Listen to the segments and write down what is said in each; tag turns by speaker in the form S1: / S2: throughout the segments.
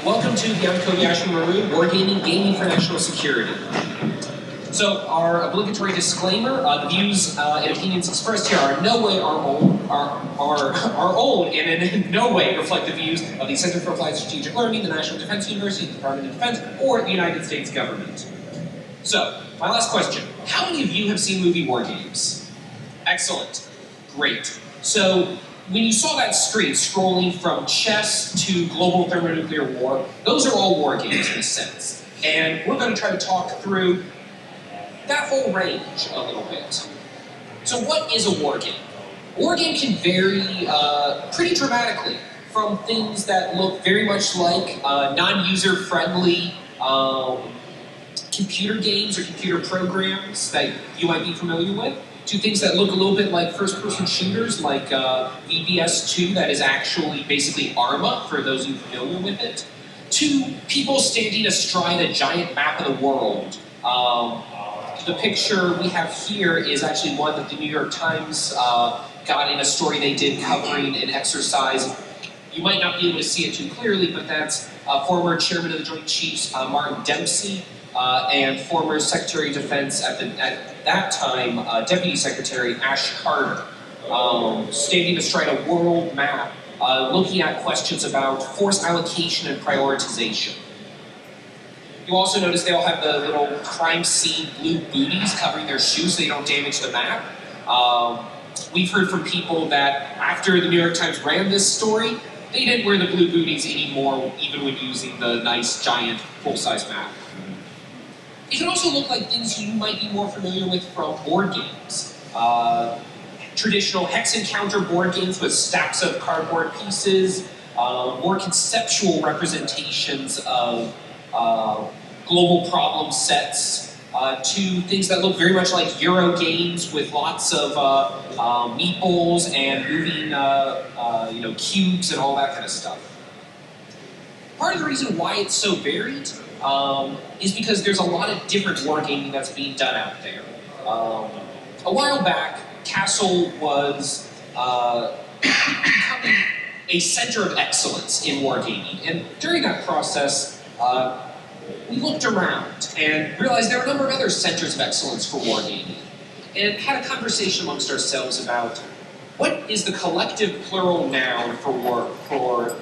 S1: Welcome to the Kobayashi Maru Wargaming Gaming for National Security. So, our obligatory disclaimer: the views and opinions expressed here are in no way our own, and in no way reflect the views of the Center for Applied Strategic Learning, the National Defense University, the Department of Defense, or the United States government. So, my last question: how many of you have seen movie War Games? Excellent, great. So, when you saw that screen scrolling from chess to global thermonuclear war, those are all war games in a sense. And we're going to try to talk through that whole range a little bit. So what is a war game? A war game can vary pretty dramatically from things that look very much like non-user friendly computer games or computer programs that you might be familiar with, to things that look a little bit like first-person shooters, like VBS2, that is actually basically Arma, for those of you familiar with it, to people standing astride a giant map of the world. The picture we have here is actually one that the New York Times got in a story they did covering an exercise. You might not be able to see it too clearly, but that's former chairman of the Joint Chiefs, Martin Dempsey, and former Secretary of Defense at that time, Deputy Secretary Ash Carter, standing astride a world map, looking at questions about force allocation and prioritization. You also notice they all have the little crime scene blue booties covering their shoes so they don't damage the map. We've heard from people that after the New York Times ran this story, they didn't wear the blue booties anymore, even when using the nice, giant, full-size map. It can also look like things you might be more familiar with from board games. Traditional hex and counter board games with stacks of cardboard pieces, more conceptual representations of global problem sets, to things that look very much like Euro games with lots of meeples and moving cubes and all that kind of stuff. Part of the reason why it's so varied is because there's a lot of different wargaming that's being done out there. A while back, Castle was becoming a center of excellence in wargaming, and during that process, we looked around and realized there were a number of other centers of excellence for wargaming, and had a conversation amongst ourselves about what is the collective plural noun for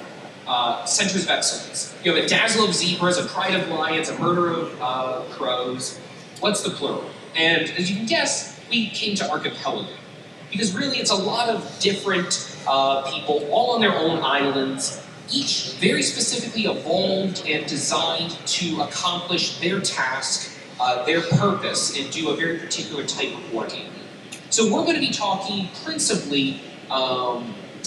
S1: centers of excellence. You have a dazzle of zebras, a pride of lions, a murder of crows. What's the plural? And as you can guess, we came to archipelago. Because really it's a lot of different people, all on their own islands, each very specifically evolved and designed to accomplish their task, their purpose, and do a very particular type of wargaming. So we're going to be talking principally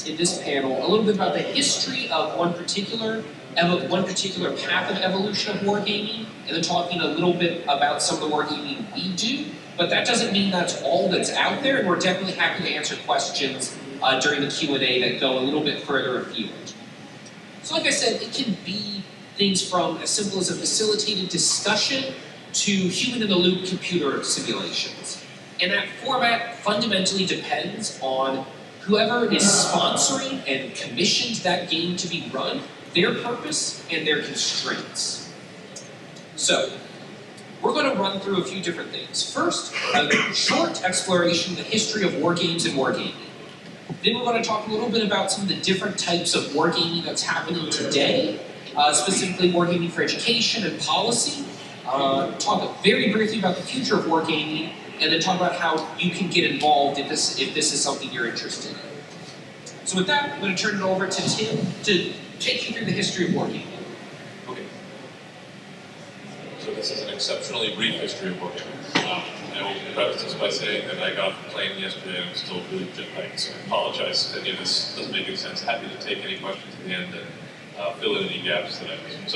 S1: in this panel a little bit about the history of one particular path of evolution of wargaming, and then talking a little bit about some of the wargaming we do. But that doesn't mean that's all that's out there, and we're definitely happy to answer questions during the Q&A that go a little bit further afield. So like I said, it can be things from as simple as a facilitated discussion to human-in-the-loop computer simulations. And that format fundamentally depends on whoever is sponsoring and commissioned that game to be run, their purpose and their constraints. So, we're going to run through a few different things. First, a short exploration of the history of war games and wargaming. Then we're going to talk a little bit about some of the different types of wargaming that's happening today, specifically wargaming for education and policy. Talk very briefly about the future of wargaming, and then talk about how you can get involved if this is something you're interested in. So with that, I'm going to turn it over to Tim to take you through the history of wargaming.
S2: Okay. So this is an exceptionally brief history of wargaming. I will preface this by saying that I got off the plane yesterday and I'm still really jet-lagged, so I apologize if any of this doesn't make any sense. Happy to take any questions at the end and fill in any gaps that I missed.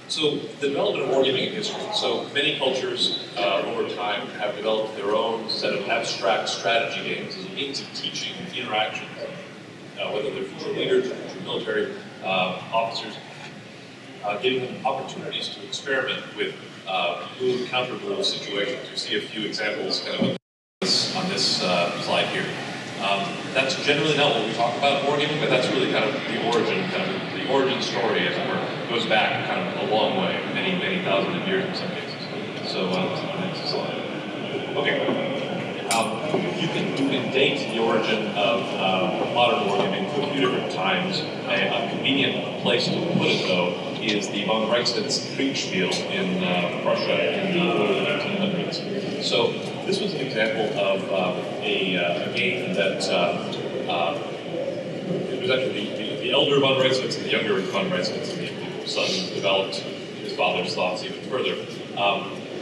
S2: So the development of wargaming in history. So many cultures over time have developed their own set of abstract strategy games as a means of teaching interaction, whether they're future leaders or future military officers, giving them opportunities to experiment with move, counter-move situations. You see a few examples kind of on this slide here. That's generally not what we talk about in wargaming, but that's really kind of the origin story, as it were. It goes back kind of a long way, many thousands of years in some cases. So next slide. Okay. You can date the origin of modern wargaming to a few different times. A convenient place to put it, though, is the von Reichstedt's Kriegsspiel in Prussia in the early 1900s. So this was an example of a game that it was actually the elder von Reichstedts and the younger von Reichstedts, the son developed his father's thoughts even further.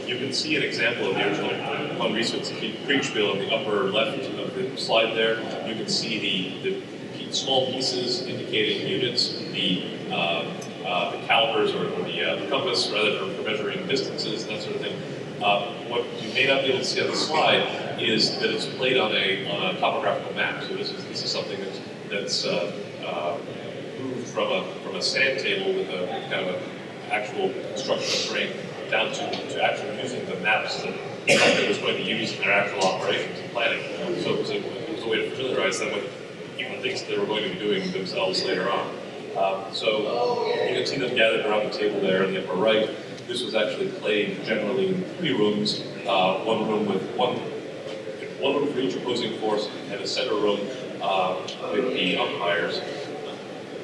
S2: You can see an example of the original von Reichstedt's Kriegsspiel in the upper left of the slide there. You can see the small pieces indicating units, the calipers or the compass, rather, for measuring distances and that sort of thing. What you may not be able to see on the slide is that it's played on a topographical map. So this is something that's moved from a sand table with a kind of an actual construction terrain down to actually using the maps that it was going to use in their actual operations and planning. So it was a way to familiarize them with even things that they were going to be doing themselves later on. So you can see them gathered around the table there in the upper right. This was actually played generally in 3 rooms, one room with one room for each opposing force, and a center room with the umpires.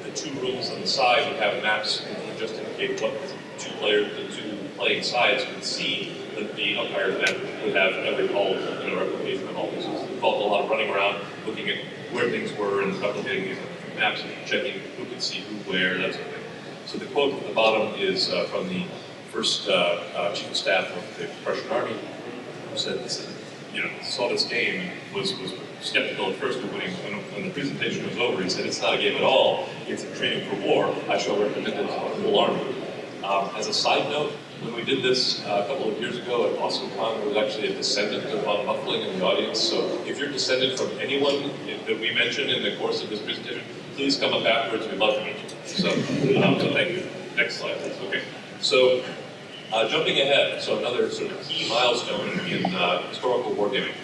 S2: The 2 rooms on the side would have maps that just indicate what the two playing sides could see. That the umpires then would have every call in a replication of all this. So it involved a lot of running around, looking at where things were and replicating these maps and checking who could see who where, that sort of thing. So the quote at the bottom is from the first chief of staff of the Prussian army, who said, saw this game and was skeptical at first, but when the presentation was over, he said, "It's not a game at all, it's a training for war. I shall recommend it to the whole army." As a side note, when we did this a couple of years ago at AwesomeCon, there was actually a descendant of von Muffling in the audience. So if you're descended from anyone that we mentioned in the course of this presentation, please come up afterwards. We'd love to meet you. So thank you. Next slide, please. Okay. So jumping ahead, so another sort of key milestone in historical wargaming.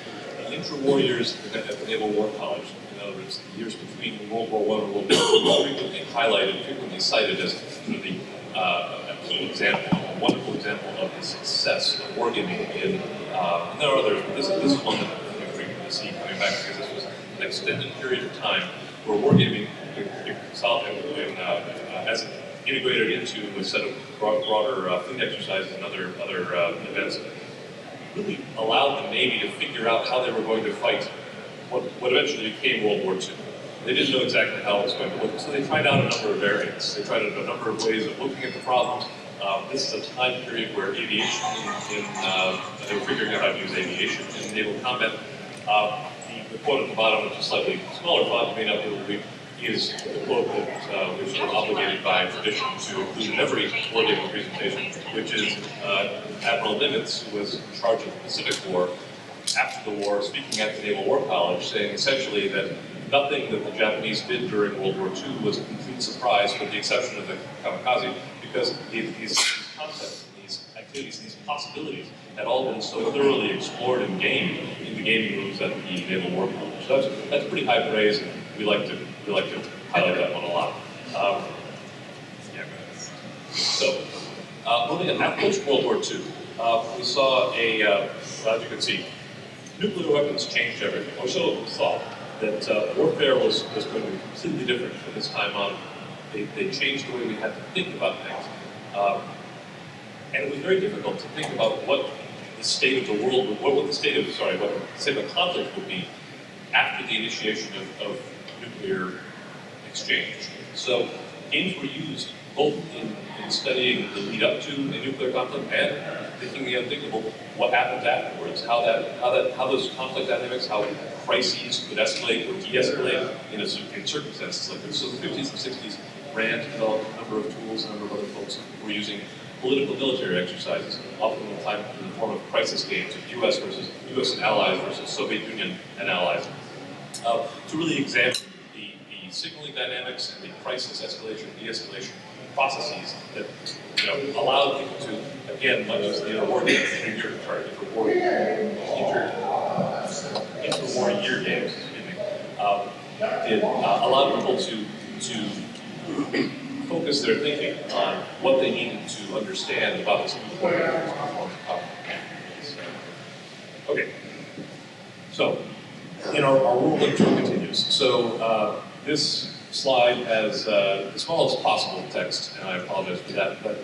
S2: The intra-war years at the Naval War College, in other words, the years between World War I and World War II, frequently highlighted, frequently cited as sort of a key example, a wonderful example of the success of wargaming in, and there are others, but this is one that we frequently see coming back because this was an extended period of time where wargaming, as integrated into a set of broader fleet exercises and other events, really allowed the Navy to figure out how they were going to fight what eventually became World War II. They didn't know exactly how it was going to look, so they tried out a number of variants. They tried out a number of ways of looking at the problems. This is a time period where aviation, they were figuring out how to use aviation in naval combat. The quote at the bottom, which is slightly smaller font, you may not be able to read, is the quote that we're sort of obligated by tradition to include in every wargaming presentation, which is Admiral Nimitz, who was in charge of the Pacific War, after the war, speaking at the Naval War College, saying essentially that nothing that the Japanese did during World War II was a complete surprise, with the exception of the kamikaze, because these concepts, these activities, these possibilities had all been so thoroughly explored and gamed in the gaming rooms at the Naval War College. So that's pretty high praise, and we like to highlight that one a lot. So, moving on, post World War II, we saw as you can see, nuclear weapons changed everything, or so it was thought. That warfare was going to be completely different from this time on. They changed the way we had to think about things. And it was very difficult to think about what the state of the world, what the state of conflict would be after the initiation of nuclear exchange. So games were used both in studying the lead up to a nuclear conflict and thinking the unthinkable, what happens afterwards, how those conflict dynamics, how crises could escalate or de-escalate in circumstances like this. So the 50s and 60s ran to develop a number of tools, a number of other folks who were using political military exercises, often in the form of crisis games of US and allies versus Soviet Union and allies, to really examine the signaling dynamics and the crisis escalation, de-escalation processes that allowed people to, again, much as the war games, interwar year games, allowed people to focus their thinking on what they needed to understand about this new form. Okay, so in our rolling tour continues. So this slide has the smallest possible text, and I apologize for that, but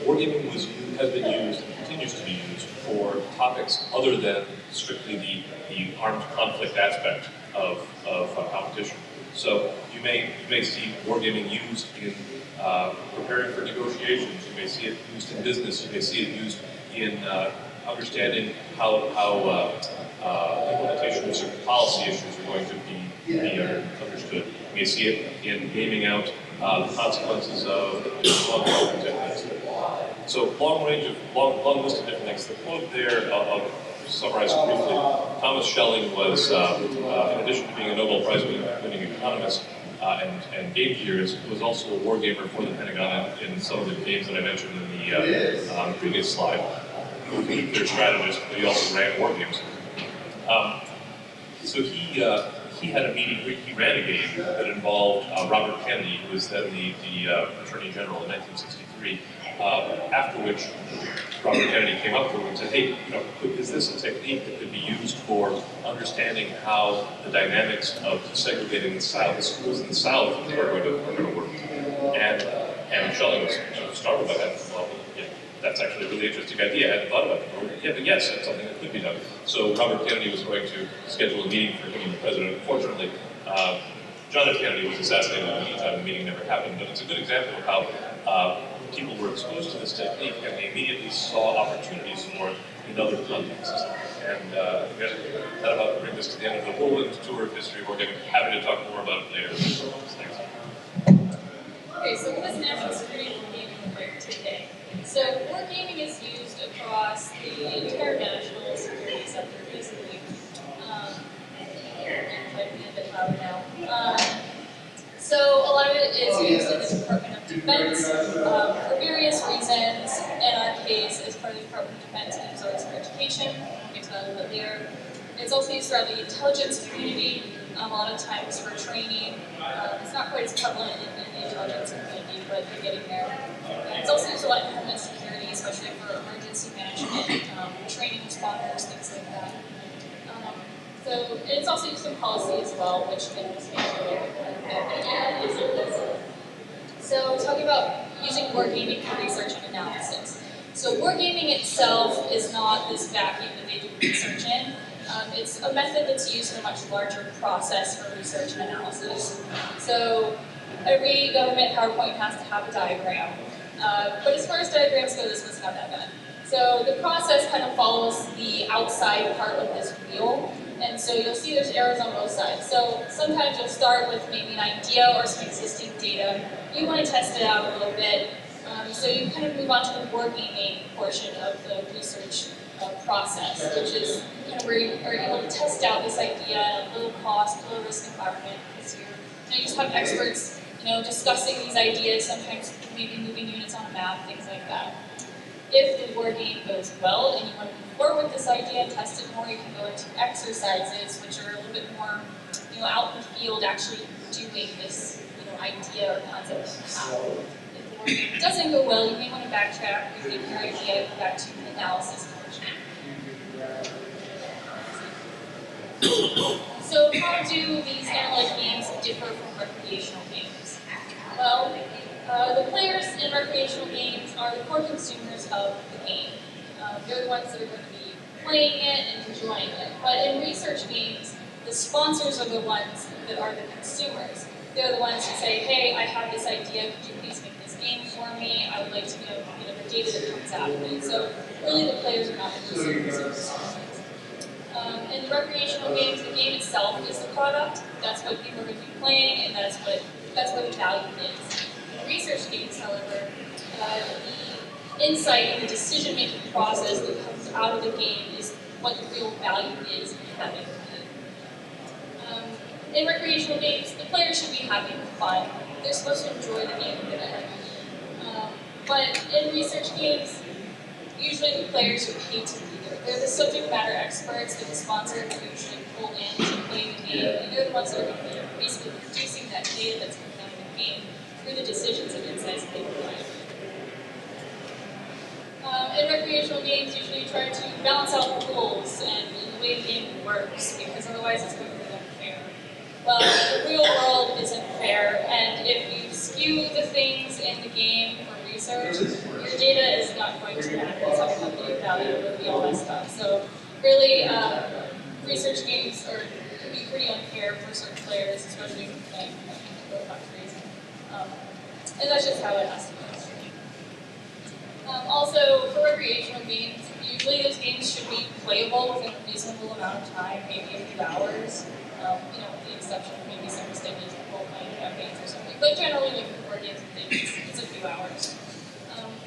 S2: Wargaming has been used and continues to be used for topics other than strictly the armed conflict aspect of competition. So you may see Wargaming used in preparing for negotiations. You may see it used in business. You may see it used in understanding how implementation of certain policy issues are going to be understood. You may see it in gaming out the consequences of long techniques. So long list of different things. The quote there, I'll summarize briefly. Thomas Schelling was, in addition to being a Nobel Prize winning economist and game theorist, was also a wargamer for the Pentagon in some of the games that I mentioned in the previous slide. He was a nuclear strategist, but he also ran war games. So he had a meeting, he ran a game that involved Robert Kennedy, who was then the Attorney General in 1963, after which Robert Kennedy came up to him and said, hey, is this a technique that could be used for understanding how the dynamics of segregating the schools in the South are going to work? And Schelling was startled by that. Well, yeah, that's actually a really interesting idea. I hadn't thought about it before. Yeah, but yes, that's something that could be done. So Robert Kennedy was going to schedule a meeting for him and the president. Unfortunately, John F. Kennedy was assassinated in the meantime. The meeting never happened. But it's a good example of how people were exposed to this technique and they immediately saw opportunities for it in other contexts. And that about brings us to the end of the whirlwind tour of history. We're happy to talk more about it later. Thanks.
S3: Okay, so what is national security wargaming like today? So wargaming is used across the entire national security sector, basically. I'm trying to be a bit louder now. So a lot of it is used in the Department of Defense for various reasons. In our case, as part of the Department of Defense, it is always for education. We'll get to that a little bit later. It's also used throughout the intelligence community, a lot of times for training. It's not quite as prevalent in the intelligence community, but you're getting there. It's also used a lot in homeland security, especially for emergency management, training responders, things like that. So it's also used in policy as well, which can just make it a little bit. So talking about using wargaming for research and analysis. So wargaming itself is not this vacuum that they do research in. It's a method that's used in a much larger process for research and analysis. So every government PowerPoint has to have a diagram. But as far as diagrams go, this one's not that bad. So the process kind of follows the outside part of this wheel. And so you'll see there's arrows on both sides. So sometimes you'll start with maybe an idea or some existing data. You want to test it out a little bit. So you kind of move on to the wargaming portion of the research process, which is kind of where you are able to test out this idea in a low cost, low risk environment. Because you just have experts, discussing these ideas, sometimes maybe moving units on a map, things like that. If the war game goes well and you want to move forward with this idea and test it more, you can go into exercises, which are a little bit more, out in the field, actually doing this, idea or concept how. If the war game doesn't go well, you may want to backtrack, rethink your idea, go back to the analysis portion. So how do these analytic games differ from recreational games? Well, the players in recreational games are the core consumers of the game. They're the ones that are going to be playing it and enjoying it. But in research games, the sponsors are the ones that are the consumers. They're the ones who say, hey, I have this idea, could you please make this game for me? I would like to know the data that comes out of it. So really the players are not the consumers of the sponsors. In the recreational games, the game itself is the product. That's what people are going to be playing, and that's what the value is. In research games, however, the insight and the decision-making process that comes out of the game is what the real value is in having the game. In recreational games, the players should be having fun. They're supposed to enjoy the game a bit. But in research games, usually the players are paid to be there. They're the subject matter experts that the sponsor can usually pull in to play the game, and they're the ones that are going to be basically producing that data that's coming out of the through the decisions and insights that they provide. In recreational games, usually you try to balance out the rules and the way the game works, because otherwise it's going to be unfair. Well, the real world isn't fair, and if you skew the things in the game for research, your data is not going to match up to your value. It'll be all messed up. So really, research games can be pretty unfair for certain players, especially like countries. And that's just how it has to be. Also, for recreational games, usually those games should be playable within a reasonable amount of time, maybe a few hours. With the exception of maybe some extended role-playing campaigns or something. But generally, like for board games and things, it's a few hours.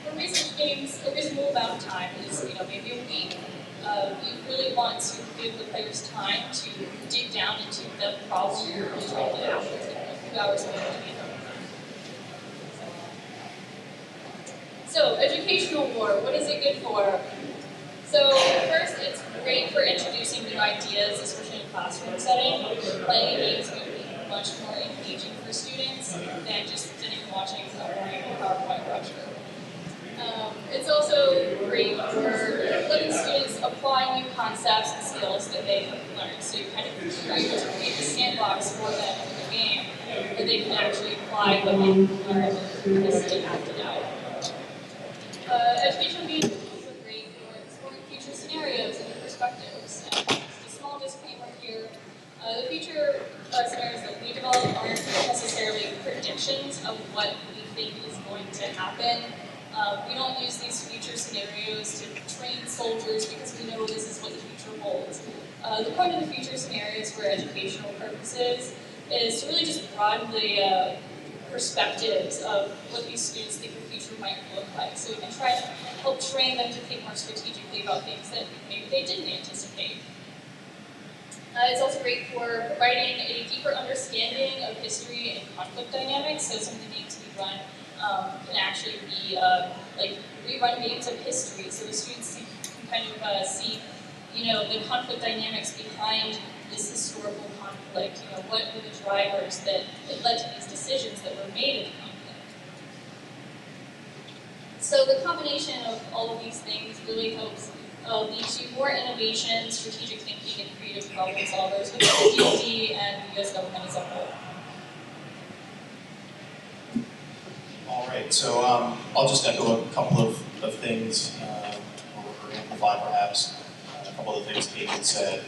S3: For research games, a reasonable amount of time is, maybe a week. You really want to give the players time to dig down into the problem you're really trying to get out. A few hours may not be enough. So, educational war, what is it good for? So, first, it's great for introducing new ideas, especially in a classroom setting. Playing games can be much more engaging for students than just sitting and watching a PowerPoint lecture. It's also great for letting students apply new concepts and skills that they have learned. So you kind of create a sandbox for them in the game where they can actually apply what they've learned and just act it out. Educational games are also great for exploring future scenarios and perspectives. And just a small disclaimer here, the future scenarios that we develop aren't necessarily predictions of what we think is going to happen. We don't use these future scenarios to train soldiers because we know this is what the future holds. The point of the future scenarios for educational purposes is to really just broaden the perspectives of what these students think the future might look like. So we can try to help train them to think more strategically about things that maybe they didn't anticipate. It's also great for providing a deeper understanding of history and conflict dynamics. So some of the games we run can actually be like rerun games of history. So the students can kind of see, the conflict dynamics behind this historical conflict. What were the drivers that led to these decisions that were made in the conflict? So the combination of all of these things really helps lead to more innovation, strategic thinking, and creative problem solvers within the DoD and the U.S. government as a whole.
S4: All right, so I'll just echo a couple of things, or amplify perhaps a couple of the things Kate had said,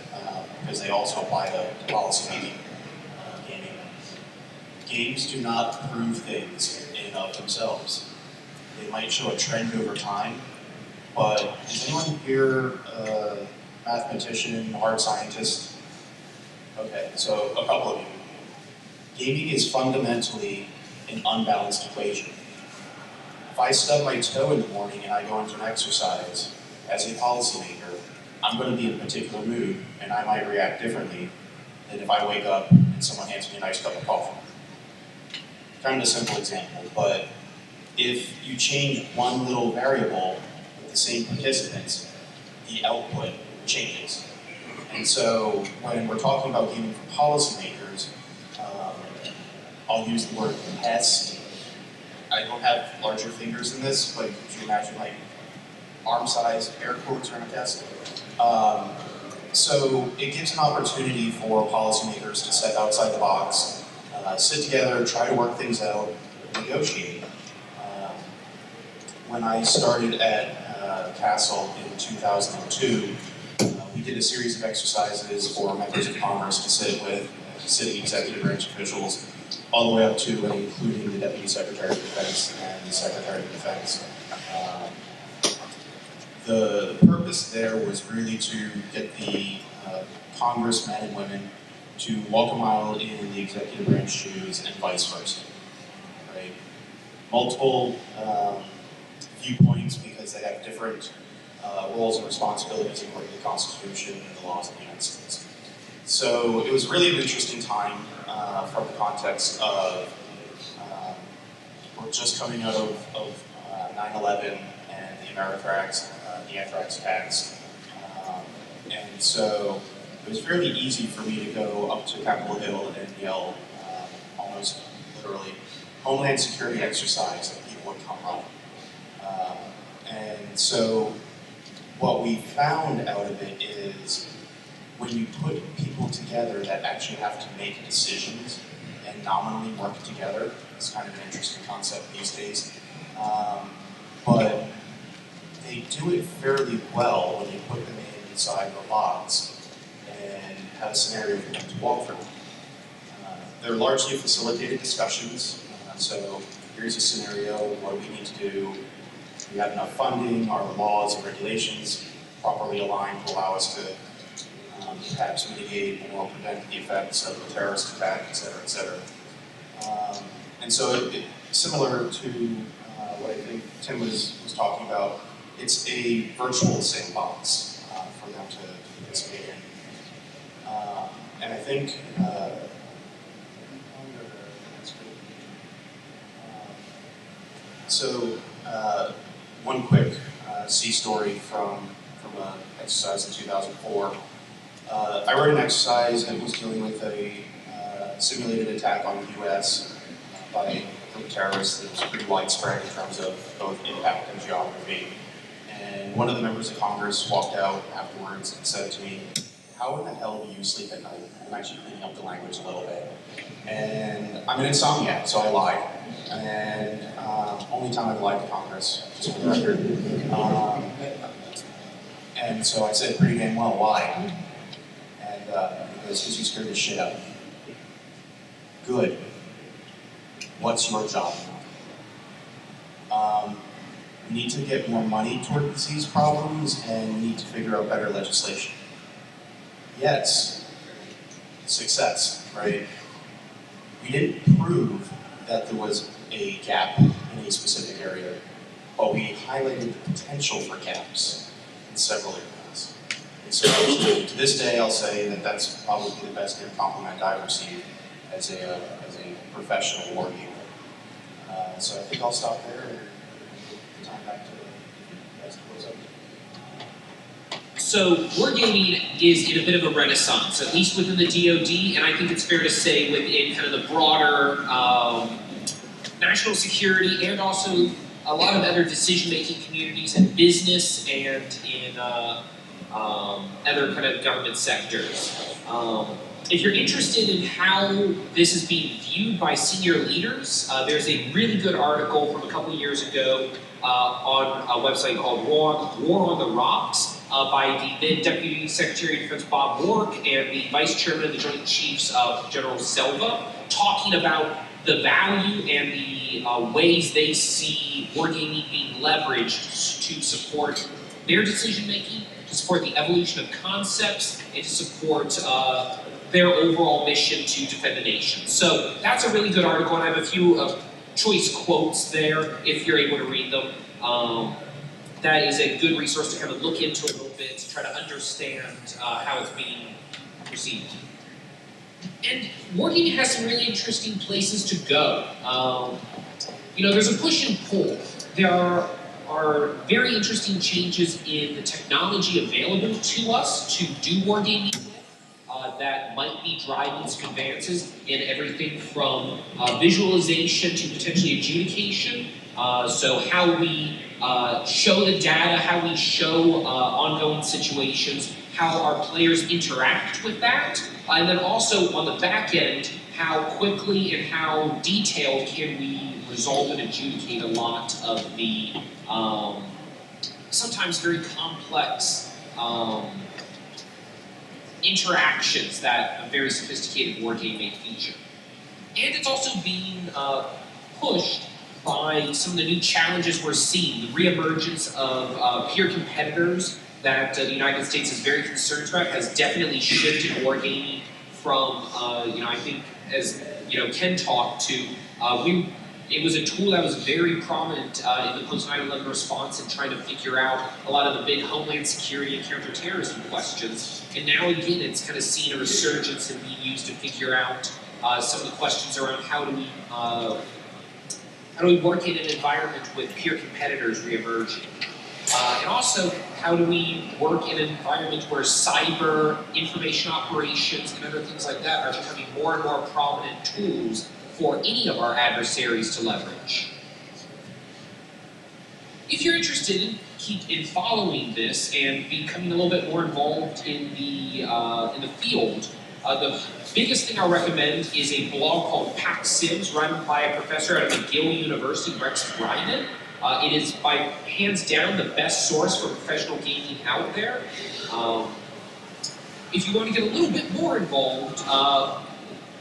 S4: because they also apply to policy making, gaming. Games do not prove things in and of themselves. They might show a trend over time, but is anyone here a mathematician, hard scientist? Okay, so a couple of you. Gaming is fundamentally an unbalanced equation. If I stub my toe in the morning and I go into an exercise, as a policymaker, I'm going to be in a particular mood and I might react differently than if I wake up and someone hands me a nice cup of coffee. Kind of a simple example, but if you change one little variable with the same participants, the output changes. And so when we're talking about gaming for policymakers, I'll use the word test. I don't have larger fingers than this, but could you imagine like arm size air quotes on a test? So it gives an opportunity for policymakers to step outside the box, sit together, try to work things out, negotiate. When I started at Castle in 2002, we did a series of exercises for members of Congress to sit with sitting executive branch officials, all the way up to and including the Deputy Secretary of Defense and the Secretary of Defense. The purpose there was really to get the congressmen and women to walk a mile in the executive branch shoes and vice versa. Right? Multiple viewpoints because they have different roles and responsibilities according to the Constitution and the laws of the United States. So it was really an interesting time from the context of we're just coming out of 9/11 and the anthrax attacks. And so it was fairly easy for me to go up to Capitol Hill and yell, almost literally, homeland security exercise that people would come running. And so what we found out of it is when you put people together that actually have to make decisions and nominally work together, it's kind of an interesting concept these days. But they do it fairly well when you put them inside robots and have a scenario for them to walk through. They're largely facilitated discussions. So here's a scenario, what do we need to do? Do we have enough funding? Are the laws and regulations properly aligned to allow us to perhaps mitigate or prevent the effects of a terrorist attack, et cetera, et cetera. And so similar to what I think Tim was talking about, it's a virtual sandbox for them to participate in. And I think so one quick C story from an exercise in 2004. I wrote an exercise that was dealing with a simulated attack on the US by a group of terrorists that was pretty widespread in terms of both impact and geography. And one of the members of Congress walked out afterwards and said to me, "How in the hell do you sleep at night?" I'm actually cleaning up the language a little bit. And I'm an insomniac, so I lied. And only time I've lied to Congress, just for the record. And so I said pretty damn well, why? And he goes, "Because you scared the shit out of me." Good. What's your job now? We need to get more money towards these problems, and we need to figure out better legislation. Yes, success, right? We didn't prove that there was a gap in a specific area, but we highlighted the potential for gaps in several areas. And so to this day, I'll say that that's probably the best compliment I've received as a professional war gamer. So I think I'll stop there and give the time back to you guys to close up.
S1: So wargaming is in a bit of a renaissance, at least within the DoD, and I think it's fair to say within kind of the broader national security and also a lot of other decision-making communities in business and in other kind of government sectors. If you're interested in how this is being viewed by senior leaders, there's a really good article from a couple of years ago on a website called War on the Rocks by the then Deputy Secretary of Defense Bob Rourke and the Vice Chairman of the Joint Chiefs General Selva, talking about the value and the ways they see wargaming being leveraged to support their decision making, to support the evolution of concepts, and to support their overall mission to defend the nation. So that's a really good article, and I have a few choice quotes there if you're able to read them. That is a good resource to kind of look into a little bit to try to understand how it's being perceived. And wargaming has some really interesting places to go. There's a push and pull. There are very interesting changes in the technology available to us to do wargaming with that might be driving some advances in everything from visualization to potentially adjudication. So how we show the data, how we show ongoing situations, how our players interact with that, and then also on the back end, how quickly and how detailed can we resolve and adjudicate a lot of the sometimes very complex interactions that a very sophisticated wargame may feature. And it's also being pushed by some of the new challenges we're seeing, the reemergence of peer competitors that the United States is very concerned about has definitely shifted wargaming from, I think, as Ken talked to, it was a tool that was very prominent in the post 9/11 response in trying to figure out a lot of the big homeland security and counterterrorism questions. And now again, it's kind of seen a resurgence and being used to figure out some of the questions around how do we work in an environment with peer competitors reemerging? And also, how do we work in an environment where cyber, information operations, and other things like that are becoming more and more prominent tools for any of our adversaries to leverage. If you're interested in following this and becoming a little bit more involved in the field, the biggest thing I'll recommend is a blog called Pack Sims, run by a professor at McGill University, Rex Bryden. It is by hands down the best source for professional gaming out there. If you want to get a little bit more involved,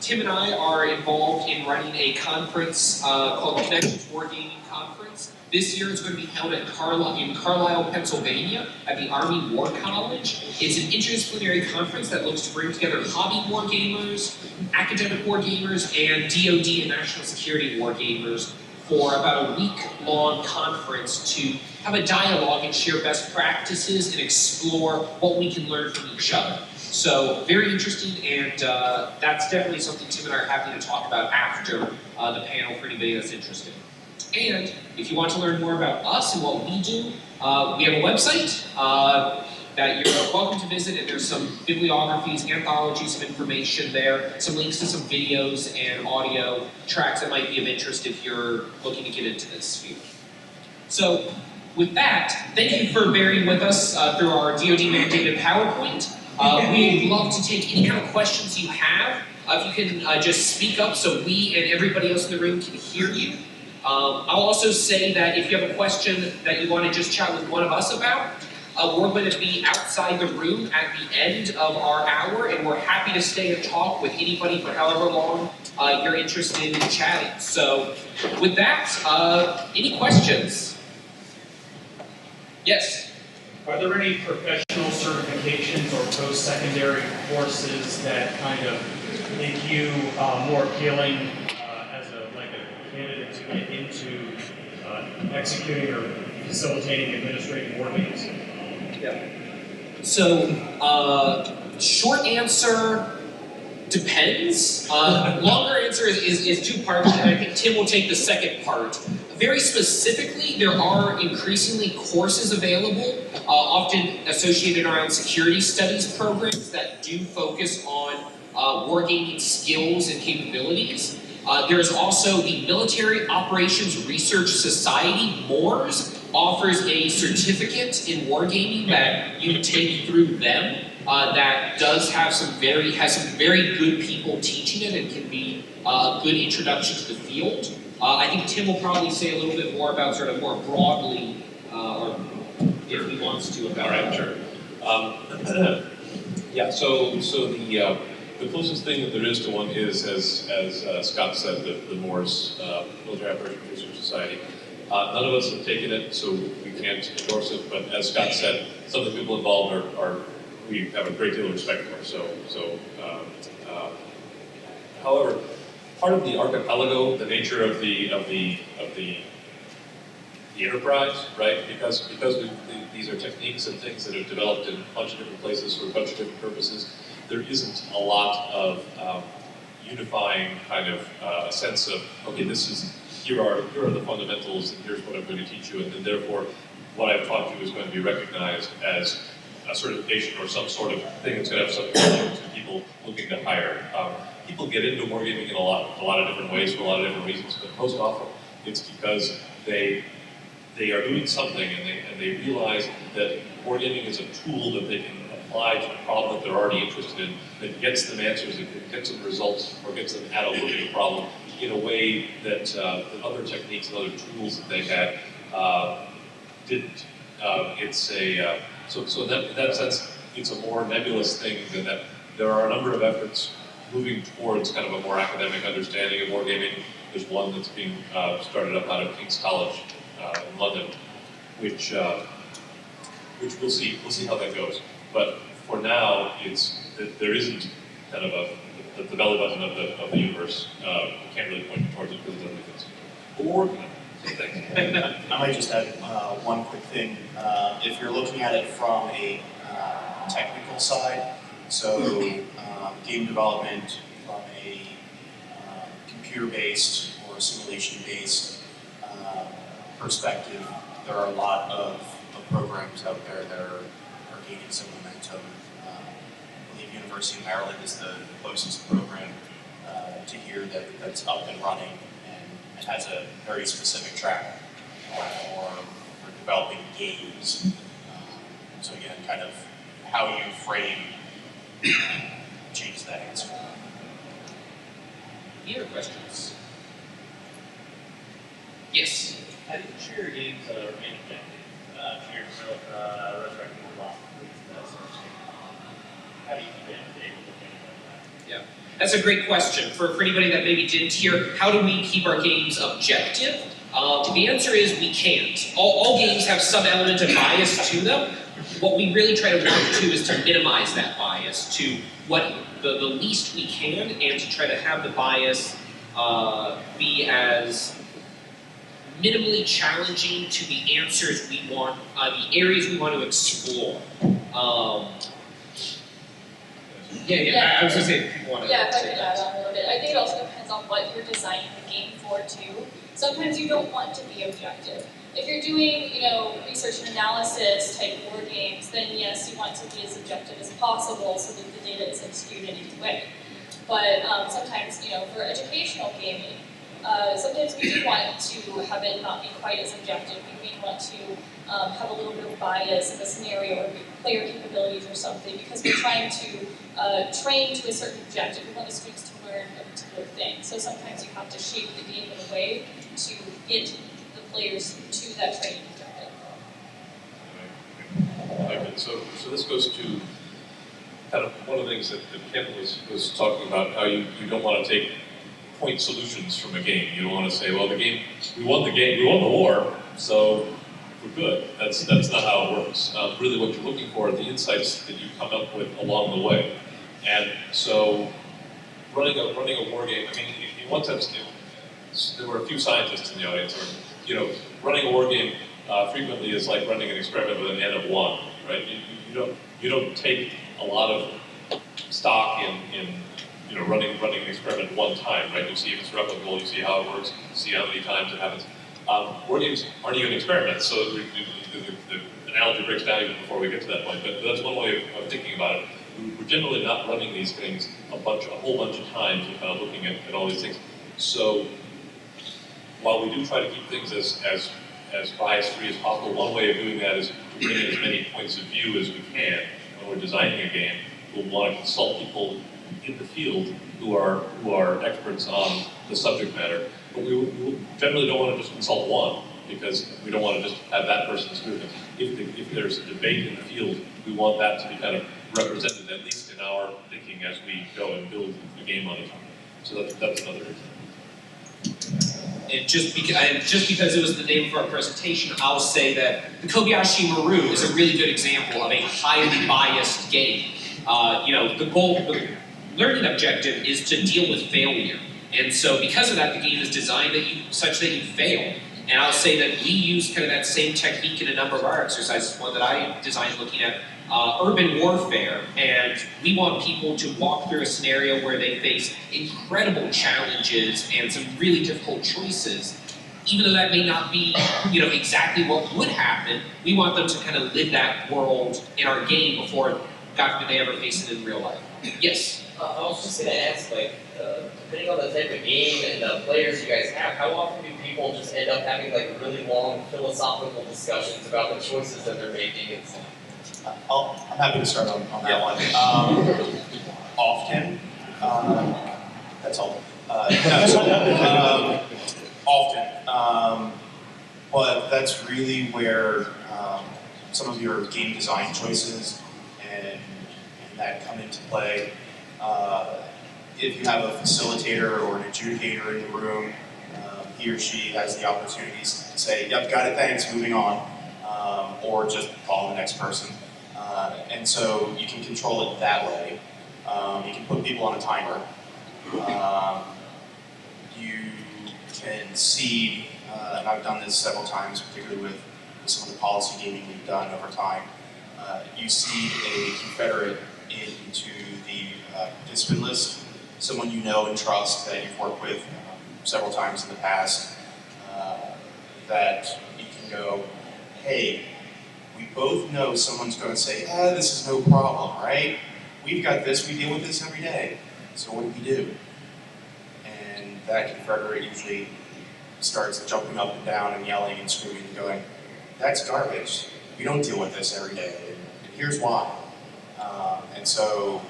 S1: Tim and I are involved in running a conference called the Connections Wargaming Conference. This year it's going to be held in Carlisle, Pennsylvania at the Army War College. It's an interdisciplinary conference that looks to bring together hobby wargamers, academic wargamers, and DoD and national security wargamers for about a week-long conference to have a dialogue and share best practices and explore what we can learn from each other. So, very interesting, and that's definitely something Tim and I are happy to talk about after the panel for anybody that's interested. And if you want to learn more about us and what we do, we have a website that you're welcome to visit, and there's some bibliographies, anthologies of information there, some links to some videos and audio tracks that might be of interest if you're looking to get into this field. So, with that, thank you for bearing with us through our DoD mandated PowerPoint. We'd love to take any kind of questions you have. If you can just speak up so we and everybody else in the room can hear you. I'll also say that if you have a question that you want to just chat with one of us about, we're going to be outside the room at the end of our hour, and we're happy to stay and talk with anybody for however long you're interested in chatting. So with that, any questions? Yes?
S5: Are there any professional certifications or post-secondary courses that kind of make you more appealing as a candidate to get into executing or facilitating administrative war games?
S1: Yeah. So, short answer depends. Longer answer is two parts, and I think Tim will take the second part. Very specifically, there are increasingly courses available, often associated around security studies programs that do focus on wargaming skills and capabilities. There is also the Military Operations Research Society, MORS, offers a certificate in wargaming that you take through them that does have has some very good people teaching it and can be a good introduction to the field. I think Tim will probably say a little bit more about sort of more broadly, or if he wants to, about
S2: that. All right, sure. Yeah, so the closest thing that there is to one is, as Scott said, the MORS, Military Operations Research Society. None of us have taken it, so we can't endorse it, but as Scott said, some of the people involved we have a great deal of respect for. However, part of the archipelago, the nature of the enterprise, right? Because these are techniques and things that are developed in a bunch of different places for a bunch of different purposes, there isn't a lot of unifying kind of sense of, okay, here are the fundamentals, and here's what I'm going to teach you, and then therefore what I've taught you is going to be recognized as a certification or some sort of thing that's going to have some value to people looking to hire. People get into wargaming in a lot of different ways for a lot of different reasons, but most often it's because they are doing something and they realize that wargaming is a tool that they can apply to a problem that they're already interested in, that gets them answers, that gets them results, or gets them at a looking problem in a way that other techniques and other tools that they had didn't. So in that sense, it's a more nebulous thing than that. There are a number of efforts moving towards kind of a more academic understanding of wargaming. There's one that's being started up out of King's College in London, which we'll see how that goes. But for now, there isn't kind of the belly button of the universe. We can't really point towards it because it doesn't exist. But we're working on it.
S4: I might just add one quick thing. If you're looking at it from a technical side, so game development from a computer-based or simulation-based perspective, there are a lot of programs out there that are gaining some momentum. I believe University of Maryland is the closest program to hear that that's up and running and has a very specific track for developing games. So again, kind of how you frame changes that answer.
S1: Any other questions? Yes.
S6: How do you ensure your games are interconnected? Resurrecting the lost fleets, that sort of thing. How do you keep it able to think like that?
S1: Yeah, that's a great question. For anybody that maybe didn't hear, how do we keep our games objective? The answer is we can't. All games have some element of bias to them. What we really try to work to is to minimize that bias to what the least we can, and to try to have the bias be as minimally challenging to the answers we want, the areas we want to explore. Yeah, I was going to say, if people want to
S3: Yeah, if I
S1: say
S3: could
S1: that.
S3: add on a little bit. I think it also depends on what you're designing the game for, too. Sometimes you don't want to be objective. If you're doing, research and analysis type war games, then yes, you want to be as objective as possible so that the data isn't skewed in any way. But sometimes, for educational gaming, sometimes we do want to have it not be quite as objective. We may want to have a little bit of bias in the scenario or player capabilities or something, because we're trying to train to a certain objective. We want the students to learn a particular thing. So sometimes you have to shape the game in a way to get the players to that training objective.
S2: Okay, so this goes to kind of one of the things that Kent was talking about, how you don't want to take point solutions from a game. You don't want to say, well, we won the war, so we're good. That's not how it works. Really what you're looking for are the insights that you come up with along the way. And so running a war game, I mean, in one sense, there were a few scientists in the audience, running a war game frequently is like running an experiment with an N of 1, right? You don't take a lot of stock in running an experiment one time, right? You see if it's replicable, you see how it works, you see how many times it happens. War games aren't even experiments, so the analogy breaks down even before we get to that point, but that's one way of thinking about it. We're generally not running these things a whole bunch of times and kind of looking at all these things. So while we do try to keep things as bias-free as possible, one way of doing that is to bring in as many points of view as we can. When we're designing a game, we'll want to consult people in the field who are experts on the subject matter. But we generally don't want to just consult one, because we don't want to just have that person's view. If there's a debate in the field, we want that to be kind of represented, at least in our thinking, as we go and build the game on it. So that's another reason.
S1: And just because it was the name of our presentation, I'll say that the Kobayashi Maru is a really good example of a highly biased game. The learning objective is to deal with failure. And so because of that, the game is designed such that you fail. And I'll say that we use kind of that same technique in a number of our exercises. One that I designed looking at urban warfare, and we want people to walk through a scenario where they face incredible challenges and some really difficult choices. Even though that may not be, exactly what would happen, we want them to kind of live that world in our game before, God forbid, they ever face it in real life. Yes?
S7: I was just going to ask, depending on the type of game and the players you guys have, how often do people just end up having really long philosophical discussions about the choices that they're making?
S4: I'm happy to start on that one. Often. That's all. Often. But that's really where some of your game design choices and that come into play. If you have a facilitator or an adjudicator in the room, he or she has the opportunities to say, yep, got it, thanks, moving on, or just call the next person. And so you can control it that way. You can put people on a timer. You can seed, and I've done this several times, particularly with some of the policy gaming we've done over time. You seed a confederate into the participant list, someone you know and trust that you've worked with several times in the past, that you can go, hey, we both know someone's going to say, this is no problem, right? We've got this, we deal with this every day, so what do we do? that Confederate usually starts jumping up and down and yelling and screaming and going, "That's garbage. We don't deal with this every day, and here's why." And so,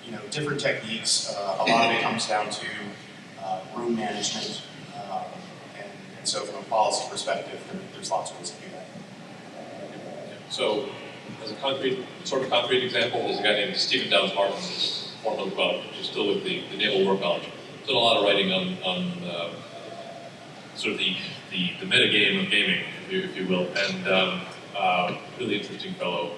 S4: you know, different techniques. A lot of it comes down to room management, and so from a policy perspective, there's lots of ways to do that.
S2: So, as a concrete example, there's a guy named Stephen Downs Martin, who's formerly, well, who's still with the Naval War College. Done a lot of writing on sort of the metagame of gaming, if you will, and really interesting fellow.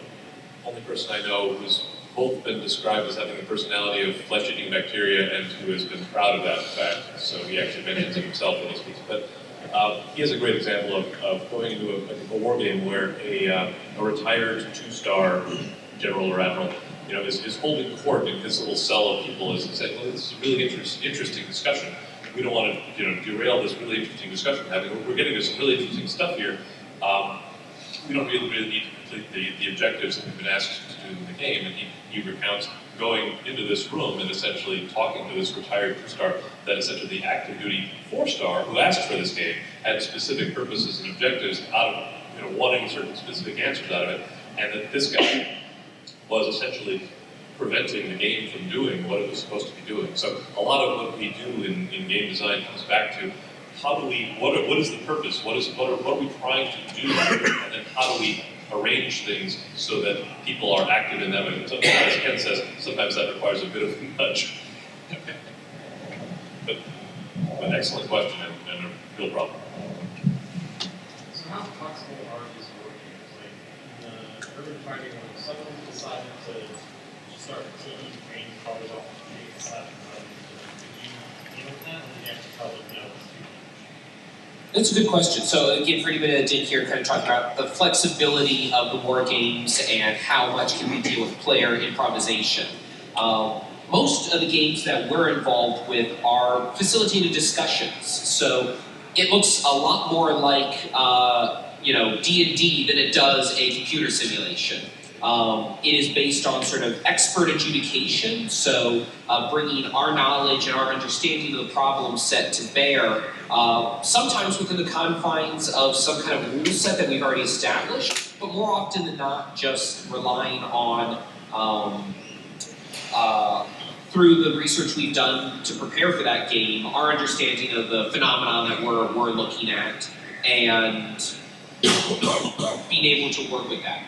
S2: Only person I know who's both been described as having the personality of flesh-eating bacteria and who has been proud of that fact. So he actually mentions it himself when he speaks. But he is a great example of going into a war game where a retired 2-star general or admiral, you know, is holding court in his little cell of people as he said, well, this is a really interesting discussion. We don't want to, you know, derail this really interesting discussion we're having. We're getting to some really interesting stuff here. We don't really need to complete the objectives that we've been asked to do in the game. And he recounts going into this room and essentially talking to this retired 2-star that essentially the active duty 4-star who asked for this game had specific purposes and objectives out of, you know, wanting certain specific answers out of it, and that this guy was essentially preventing the game from doing what it was supposed to be doing. So a lot of what we do in game design comes back to how do we, what is the purpose? What are we trying to do? And then how do we arrange things so that people are active in that way? Sometimes, as Ken says, sometimes that requires a bit of a nudge. But an excellent question and a real problem.
S6: So how flexible are these war games? Like in the urban fighting, when someone decided to start taking trains cars off the street and slap them out, do you deal with that, or do you have to tell them no?
S1: That's a good question. So again, for anybody that did hear, kind of talk about the flexibility of the war games and how much can we deal with player improvisation. Most of the games that we're involved with are facilitated discussions. So it looks a lot more like you know, D&D than it does a computer simulation. It is based on sort of expert adjudication, so bringing our knowledge and our understanding of the problem set to bear, sometimes within the confines of some kind of rule set that we've already established, but more often than not just relying on, through the research we've done to prepare for that game, our understanding of the phenomenon that we're looking at, and being able to work with that.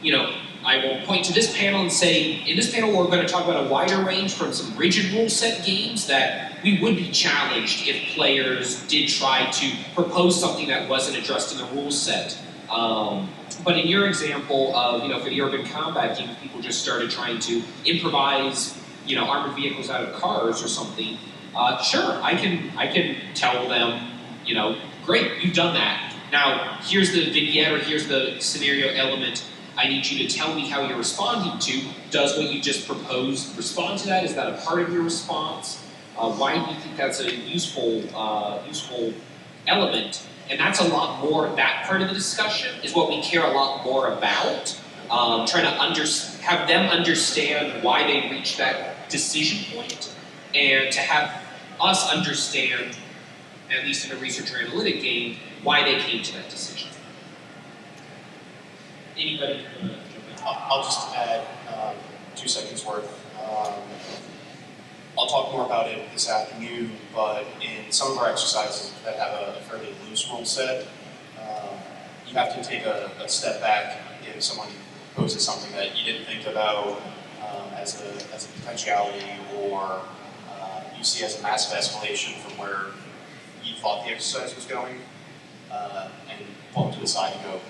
S1: You know, I will point to this panel and say, in this panel we're going to talk about a wider range from some rigid rule set games that we would be challenged if players did try to propose something that wasn't addressed in the rule set. But in your example of, you know, for the urban combat game, people just started trying to improvise, you know, armored vehicles out of cars or something. Sure, I can tell them, you know, great, you've done that. Now, here's the vignette or here's the scenario element I need you to tell me how you're responding to. Does what you just proposed respond to that? Is that a part of your response? Why do you think that's a useful element? And that's a lot more, that part of the discussion is what we care a lot more about. Trying to have them understand why they reached that decision point, and to have us understand, at least in a research or analytic game, why they came to that decision. Anybody?
S4: I'll just add 2 seconds worth. I'll talk more about it this afternoon, but in some of our exercises that have a fairly loose rule set, you have to take a step back if someone poses something that you didn't think about as a potentiality, or you see as a massive escalation from where you thought the exercise was going, and pull them to the side and go,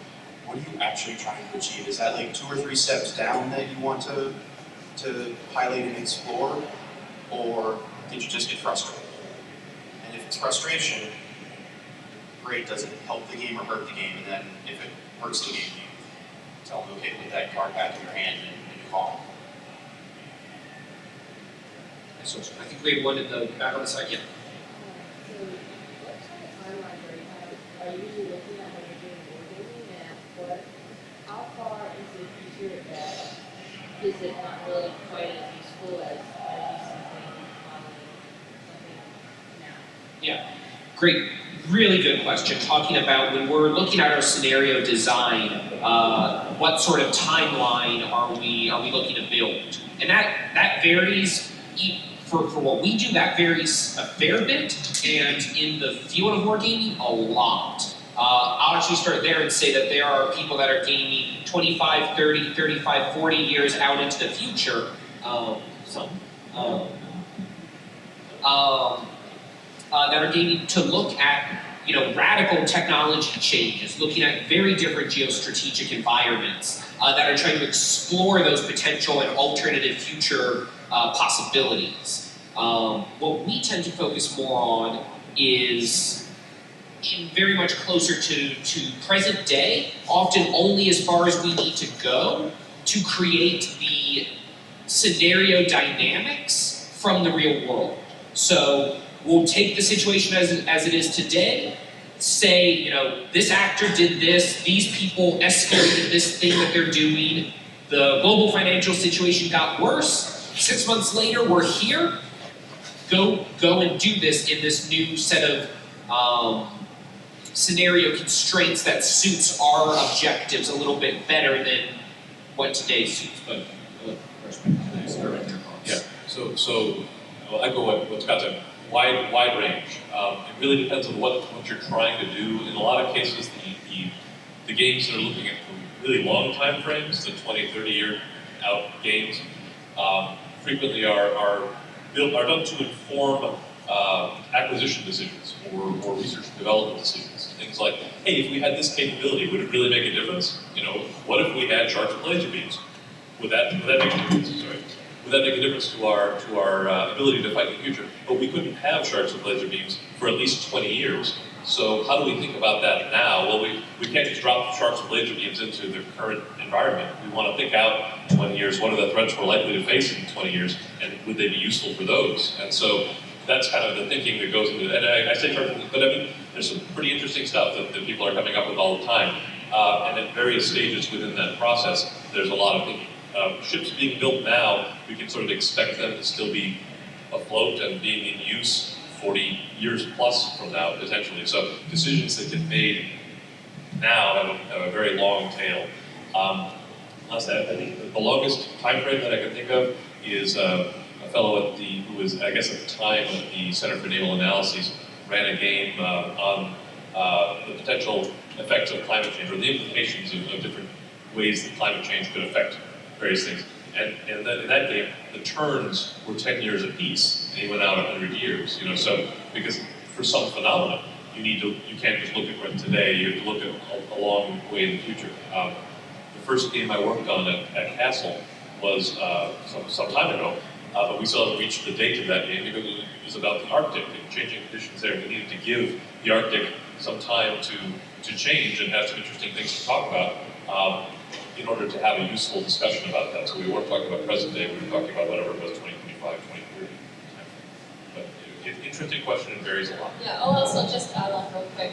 S4: what are you actually trying to achieve? Is that like 2 or 3 steps down that you want to highlight and explore? Or did you just get frustrated? And if it's frustration, great, does it help the game or hurt the game? And then if it hurts the game, you tell them, okay, put that card back in your hand and call.
S1: So I think we have one in the back on the side, yeah.
S8: So what kind of timelines are you usually looking at when you're doing wargaming, and how far into the future that is it not really quite as useful as something modeling something
S1: Great, really good question. Talking about when we're looking at our scenario design, what sort of timeline are we looking to build? And that varies. For what we do, that varies a fair bit, and in the field of wargaming, a lot. I'll actually start there and say that there are people that are gaming 25, 30, 35, 40 years out into the future. That are gaming to look at, radical technology changes, looking at very different geostrategic environments that are trying to explore those potential and alternative future possibilities. What we tend to focus more on is very much closer to present day, often only as far as we need to go to create the scenario dynamics from the real world. So we'll take the situation as it is today, say, this actor did this, these people escalated this thing that they're doing, the global financial situation got worse, 6 months later we're here, go and do this in this new set of scenario constraints that suits our objectives a little bit better than what today suits. But
S2: yeah. So I'll echo what Scott said. Wide range. It really depends on what you're trying to do. In a lot of cases, the games that are looking at really long time frames, the 20, 30 year out games, frequently are done to inform acquisition decisions or research and development decisions. Things like, hey, if we had this capability, would it really make a difference? What if we had sharks with laser beams? Would that make a difference? Sorry. Would that make a difference to our ability to fight in the future? But we couldn't have sharks with laser beams for at least 20 years. So how do we think about that now? Well, we can't just drop sharks with laser beams into the current environment. We want to think out 20 years, what are the threats we're likely to face in 20 years, and would they be useful for those? And so that's kind of the thinking that goes into it. And I say sharks, but I mean, there's some pretty interesting stuff that people are coming up with all the time. And at various stages within that process, there's a lot of thinking. Ships being built now, we can sort of expect them to still be afloat and being in use 40 years plus from now, potentially. So decisions that get made now have a very long tail. I think the longest time frame that I can think of is a fellow who was, I guess at the time, at the Center for Naval Analyses, ran a game on the potential effects of climate change, or the implications of different ways that climate change could affect various things. And in that game, the turns were 10 years apiece, and he went out 100 years. So because for some phenomenon, you can't just look at today. You have to look at a long way in the future. The first game I worked on at Castle was some time ago, but we still haven't reached the date of that game because it was about the Arctic and changing conditions there. We needed to give the Arctic some time to change and have some interesting things to talk about. In order to have a useful discussion about that. So we weren't talking about present day, we were talking about whatever it was, 2025, 2030. But interesting question, and varies a lot.
S3: Yeah, I'll also just add on real quick.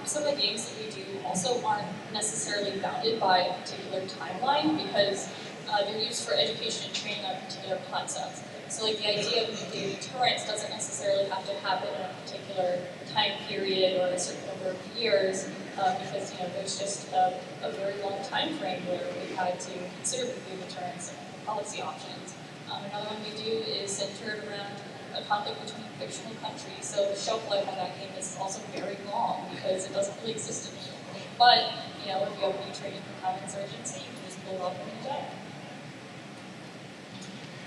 S3: Some of the games that we do also aren't necessarily bounded by a particular timeline because they're used for education and training on particular concepts. So like the idea of nuclear deterrence doesn't necessarily have to happen in a particular time period or a certain number of years because there's just a very long time frame where we've had to consider nuclear deterrence and policy options. Another one we do is centered around a conflict between fictional countries. So the shelf life on that game is also very long because it doesn't really exist anymore. But if you have a new training for counterinsurgency, you can just pull it off in a day.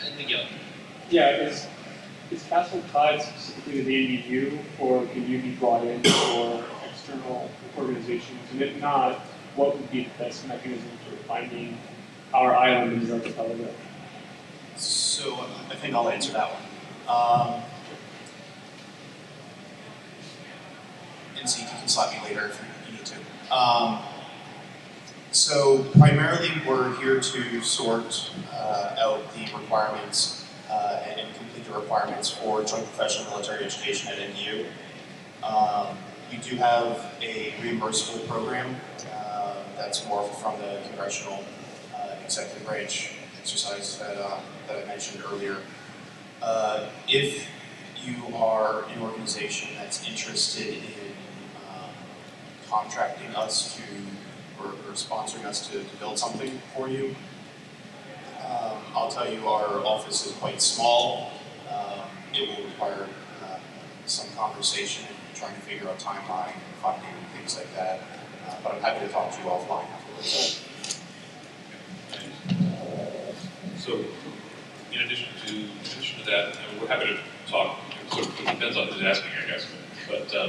S1: And Miguel.
S9: Yeah, is Castle tied specifically to the ADU, or can you be brought in for external organizations? And if not, what would be the best mechanism for finding our island in the archipelago?
S4: So I think I'll answer that one. And so you can slap me later if you need to. So primarily we're here to sort out the requirements and complete the requirements for joint professional military education at NDU. We do have a reimbursable program that's more from the congressional executive branch exercise that I mentioned earlier. If you are an organization that's interested in contracting us to, or sponsoring us to build something for you, I'll tell you our office is quite small. It will require some conversation and trying to figure out timeline and funding and things like that. But I'm happy to talk to you offline afterwards.
S2: So, in addition to that, I mean, we're happy to talk. Sort of depends on who's asking, I guess. But a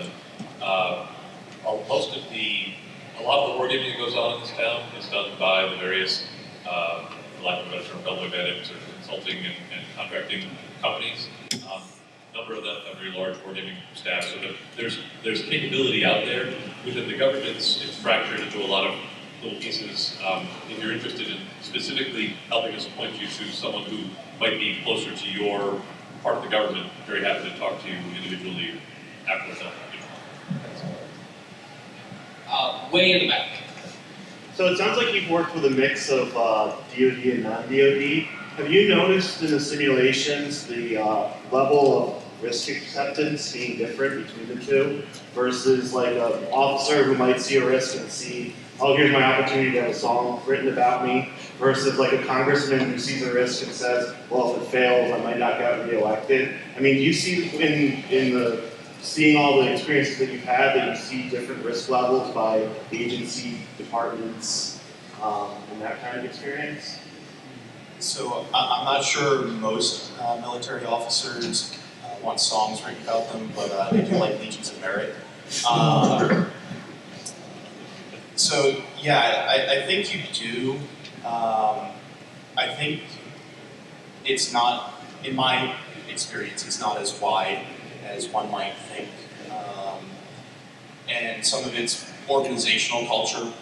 S2: lot of the wargaming that goes on in this town is done by the various, for lack of a better term, belly bandits or consulting and contracting companies. A number of them have very large wargaming staff, so there's capability out there. Within the government, it's fractured into a lot of little pieces. If you're interested in specifically helping us point you to someone who might be closer to your part of the government, very happy to talk to you individually after that.
S1: Way in the back.
S10: So it sounds like you've worked with a mix of DoD and non-DoD. Have you noticed in the simulations the level of risk acceptance being different between the two versus like an officer who might see a risk and see, oh, here's my opportunity to have a song written about me, versus like a congressman who sees a risk and says, well, if it fails, I might not get reelected. I mean, do you see in the seeing all the experiences that you've had that you see different risk levels by agency, departments, and that kind of experience?
S4: So I'm not sure most military officers want songs written about them, but they do like Legions of Merit. So yeah, I think you do. I think it's not, in my experience, it's not as wide as one might think. And some of it's organizational culture,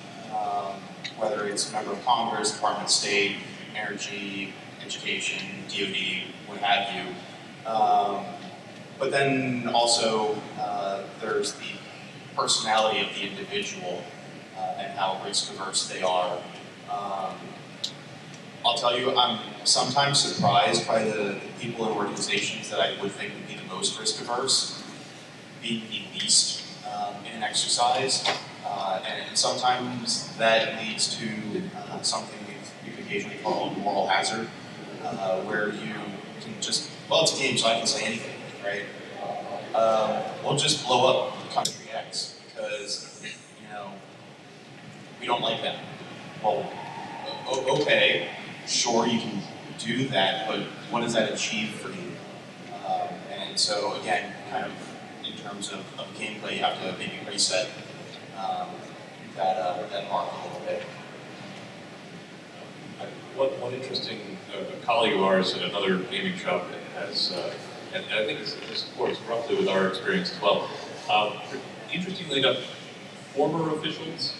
S4: whether it's a member of Congress, Department of State, Energy, Education, DoD, what have you. But then also there's the personality of the individual and how risk averse they are. I'll tell you, I'm sometimes surprised by the people in organizations that I would think would be the most risk averse being the least in an exercise. And sometimes that leads to something we could occasionally call a moral hazard, where you can just, well, it's a game, so I can say anything, right? We'll just blow up country X because, you know, we don't like that. Well, okay, sure, you can do that, but what does that achieve for you? And so, again, kind of in terms of gameplay, you have to maybe reset that mark a little bit.
S2: One interesting colleague of ours at another gaming shop has, and I think this supports roughly with our experience as well. Interestingly enough, former officials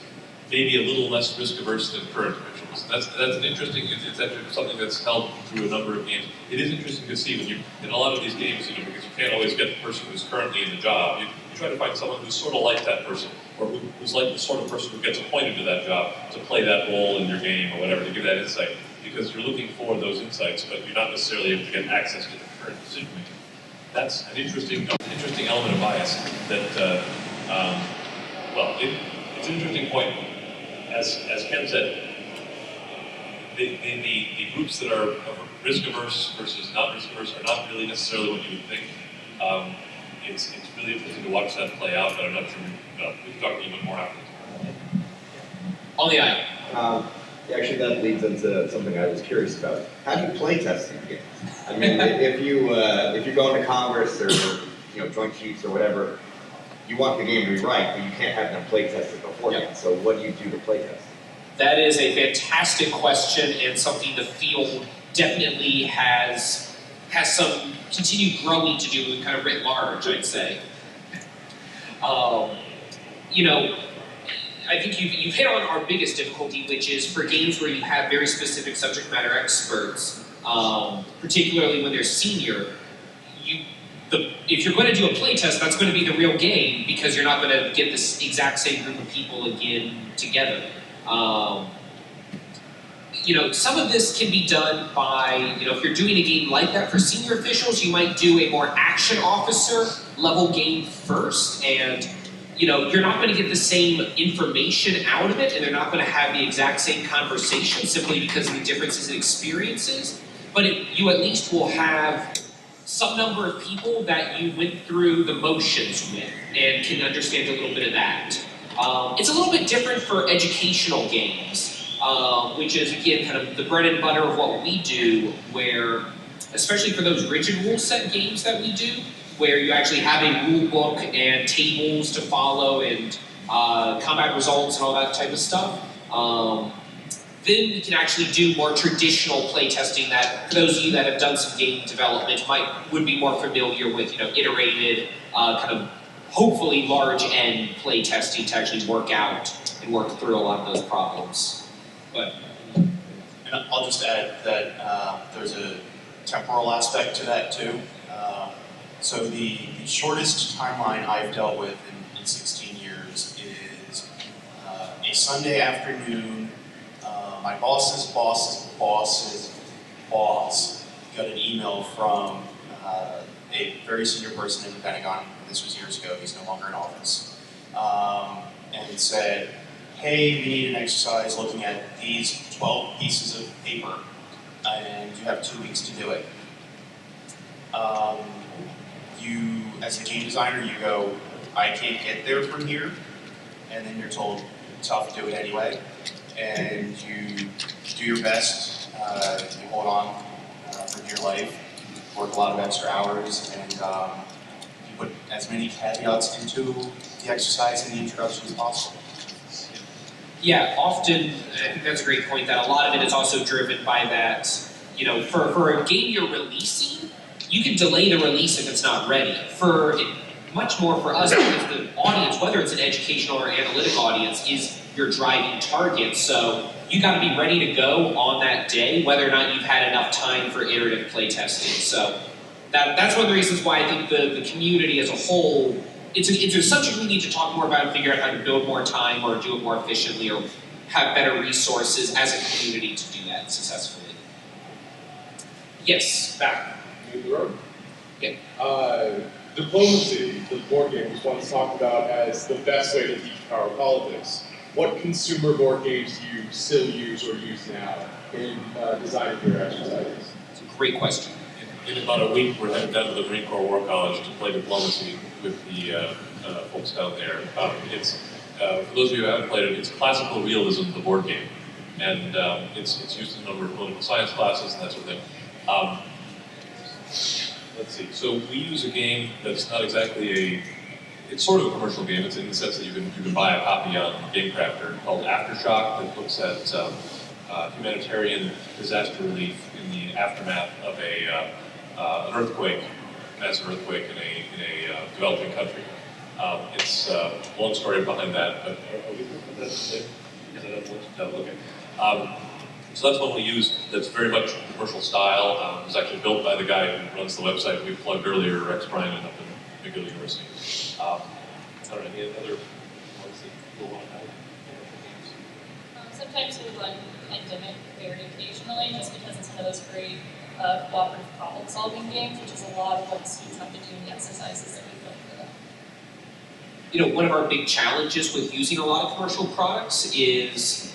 S2: may be a little less risk averse than current officials. That's an interesting. It's actually something that's held through a number of games. It is interesting to see when you in a lot of these games, you know, because you can't always get the person who's currently in the job. You try to find someone who's sort of like that person, or who's like the sort of person who gets appointed to that job to play that role in your game or whatever, to give that insight. Because you're looking for those insights, but you're not necessarily able to get access to the current decision making. That's an interesting element of bias that, well, it's an interesting point. As Ken said, the groups that are risk averse versus not risk averse are not really necessarily what you would think. It's really interesting to watch that play out, but I'm not sure we can talk a little bit more after.
S1: On the aisle.
S11: Actually, that leads into something I was curious about. How do you play test these games? I mean, if you're going to Congress or Joint Chiefs or whatever, you want the game to be right, but you can't have them play tested beforehand. Yep. So what do you do to play test?
S1: That is a fantastic question and something the field definitely has some continued growing to do, kind of writ large, I'd say. You know, I think you've hit on our biggest difficulty, which is for games where you have very specific subject matter experts, particularly when they're senior, if you're going to do a playtest, that's going to be the real game because you're not going to get this exact same group of people again together. some of this can be done by, if you're doing a game like that for senior officials, you might do a more action officer level game first, and you're not going to get the same information out of it, and they're not going to have the exact same conversation simply because of the differences in experiences, but you at least will have some number of people that you went through the motions with and can understand a little bit of that. It's a little bit different for educational games. Which is, again, kind of the bread and butter of what we do, where, especially for those rigid rule set games that we do, where you actually have a rule book and tables to follow and combat results and all that type of stuff, then we can actually do more traditional play testing that, for those of you that have done some game development, would be more familiar with, iterated, kind of, hopefully large N play testing to actually work out and work through a lot of those problems.
S4: And I'll just add that there's a temporal aspect to that too. So the shortest timeline I've dealt with in 16 years is a Sunday afternoon. My boss's boss's boss's boss got an email from a very senior person in the Pentagon. This was years ago. He's no longer in office, and said, hey, we need an exercise looking at these 12 pieces of paper, and you have 2 weeks to do it. You, as a game designer, you go, I can't get there from here, and then you're told, tough, do it anyway, and you do your best, you hold on for dear life, work a lot of extra hours, and you put as many caveats into the exercise in the introduction as possible.
S1: Yeah, often, I think that's a great point, that a lot of it is also driven by that, for a game you're releasing, you can delay the release if it's not ready. Much more for us, because the audience, whether it's an educational or analytic audience, is your driving target. So you got to be ready to go on that day, whether or not you've had enough time for iterative play testing. So that's one of the reasons why I think the community as a whole, it's a subject we need to talk more about and figure out how to build more time or do it more efficiently or have better resources as a community to do that successfully. Yes, back.
S12: The road.
S1: Yeah.
S12: Diplomacy, the board game, was once talked about as the best way to teach power politics. What consumer board games do you still use or use now in designing your exercises?
S1: It's a great question.
S2: In about a week, we're headed down to the Marine Corps War College to play diplomacy with the folks down there. For those of you who haven't played it, it's classical realism, the board game. And it's used in a number of political science classes and that sort of thing. Let's see, so we use a game that's not exactly it's sort of a commercial game. It's in the sense that you can buy a copy on GameCrafter called Aftershock that looks at humanitarian disaster relief in the aftermath of an earthquake, massive earthquake in a developing country. It's a long story behind that, but okay. So that's one we use that's very much commercial style. It was actually built by the guy who runs the website we plugged earlier, Rex Bryan, up in McGill University. I don't know, any other ones that you'll want to know?
S3: Sometimes we run Endemic very occasionally, just because it's one of those great cooperative problem-solving games, which is a lot of what students have to do in the exercises that we built for them.
S1: One of our big challenges with using a lot of commercial products is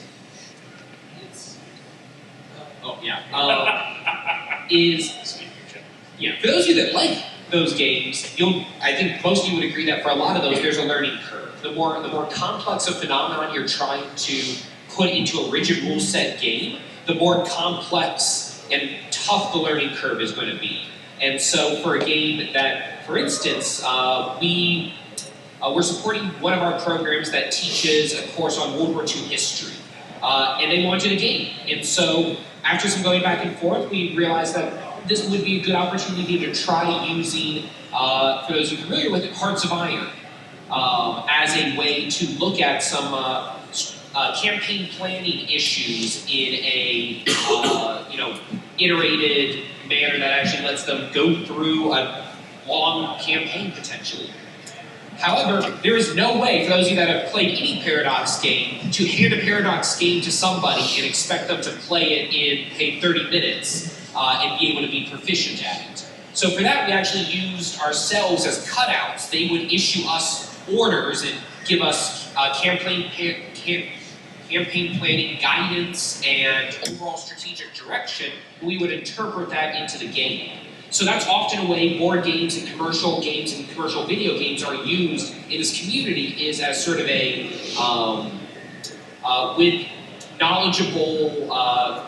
S1: for those of you that like those games, I think most of you would agree that for a lot of those, there's a learning curve. The more complex a phenomenon you're trying to put into a rigid rule set game, the more complex and tough the learning curve is going to be. And so for a game that, for instance, we're supporting one of our programs that teaches a course on World War II history. And they wanted a game. And so after some going back and forth, we realized that this would be a good opportunity to try using, for those who are familiar with it, Hearts of Iron as a way to look at some campaign planning issues in a iterated manner that actually lets them go through a long campaign potentially. However, there is no way, for those of you that have played any Paradox game, to hand a Paradox game to somebody and expect them to play it in, say, 30 minutes and be able to be proficient at it. So for that, we actually used ourselves as cutouts. They would issue us orders and give us campaign planning guidance and overall strategic direction. We would interpret that into the game. So that's often a way board games and commercial video games are used in this community, is as sort of a, with knowledgeable,